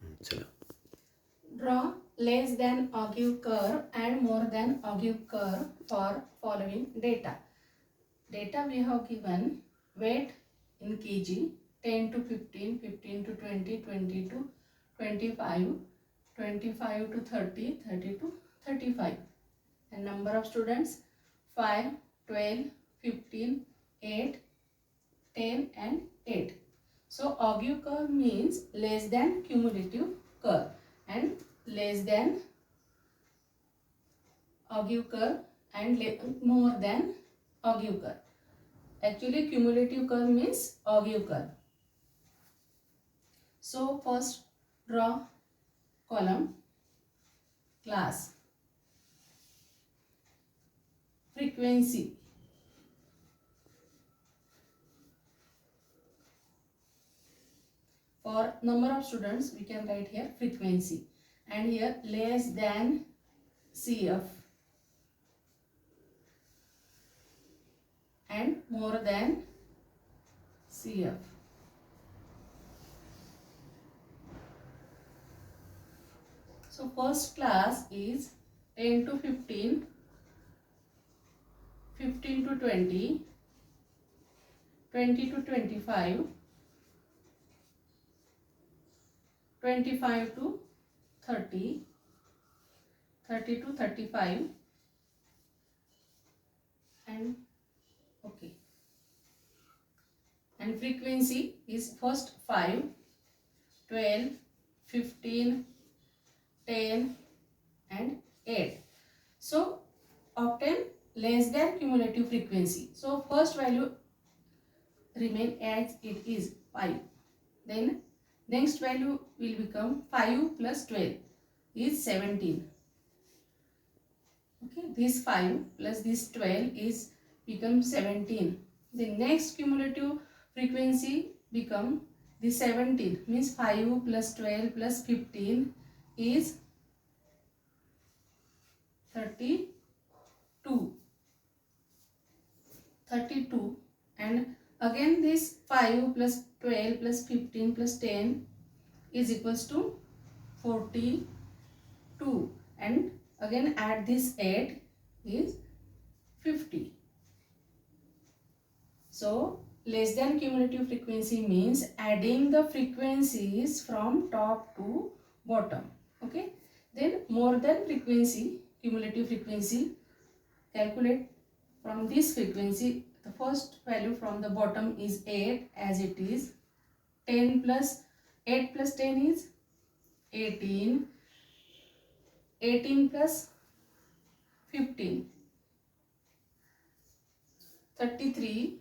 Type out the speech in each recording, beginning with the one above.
चला. Draw less than argue curve and more than argue curve for following data. Data we have given weight in kg 10 to 15, 15 to 20, 20 to 25, 25 to 30, 30 to 35. And number of students 5, 12, 15, 8, 10 and 8. So argue curve means less than cumulative curve and less than argue curve and more than argue curve. Actually cumulative curve means argue curve. So first draw column class frequency. For number of students we can write here frequency and here less than CF and more than CF. So first class is 10 to 15, 15 to 20, 20 to 25, 25 to 30, 30 to 35 and okay. And frequency is first 5, 12, 15, 10 and 8. So obtain less than cumulative frequency. So first value remain as it is 5. Then next value will become 5 plus 12 is 17. Okay, this 5 plus this 12 is become 17. The next cumulative frequency become the 17 means 5 plus 12 plus 15 is 32. 32 and again this 5 plus 12 plus 15 plus 10 is equals to 42 and again add this 8 is 50. So less than cumulative frequency means adding the frequencies from top to bottom. Okay. Then more than frequency, cumulative frequency, calculate from this frequency. The first value from the bottom is 8 as it is. 10 plus 8 plus 10 is 18. 18 plus 15. 33.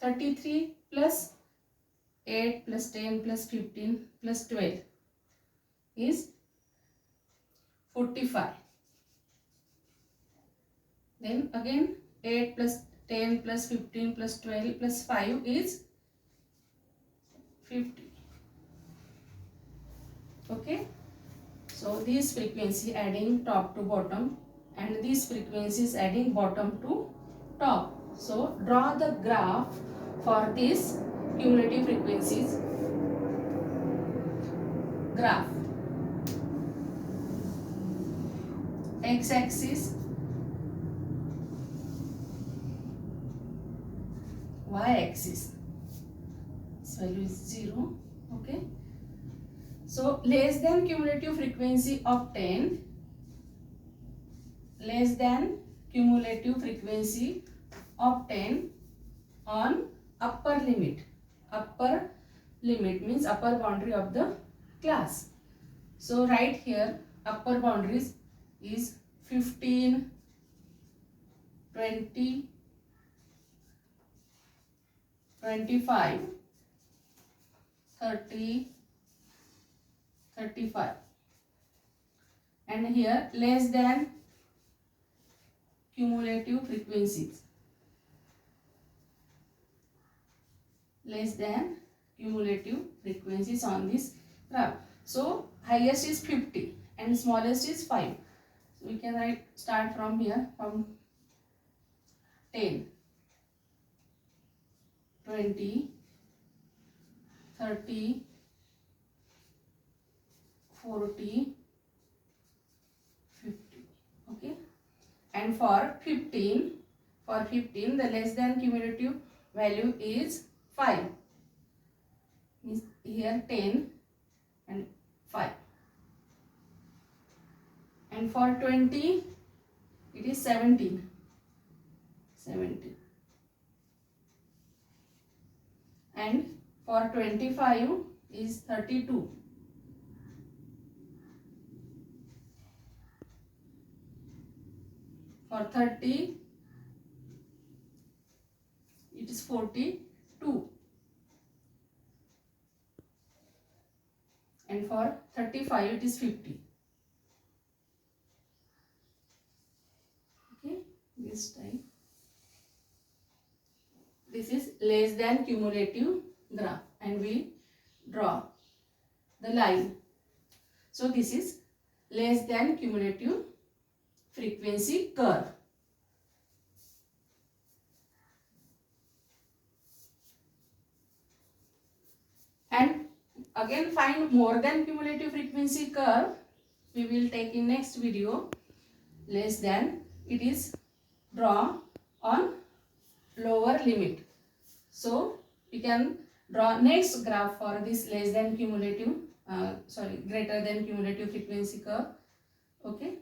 33 plus 8 plus 10 plus 15 plus 12 is 45. Then again 8 plus 10 plus 15 plus 12 plus 5 is 50. Okay. So this frequency adding top to bottom and this frequency is adding bottom to top. So draw the graph for this cumulative frequencies. Graph. X-axis, y-axis. This value is 0. Okay. So less than cumulative frequency of 10. Less than cumulative frequency of 10 on upper limit. Upper limit means upper boundary of the class. So right here upper boundaries is 15, 20, 25, 30, 35 and here less than cumulative frequencies. Less than cumulative frequencies on this graph. So highest is 50 and smallest is 5. So we can write start from here from 10, 20, 30, 40, 50. Okay, and for 15, the less than cumulative value is 5. Means here 10 and 5. And for 20, it is 17. And for 25 is 32. For 30, it is 42. And for 35, it is 50. Okay, this time. This is less than cumulative graph, and we draw the line. So this is less than cumulative frequency curve. And again find more than cumulative frequency curve we will take in next video. Less than, it is draw on lower limit. So we can draw next graph for this less than cumulative greater than cumulative frequency curve. Okay.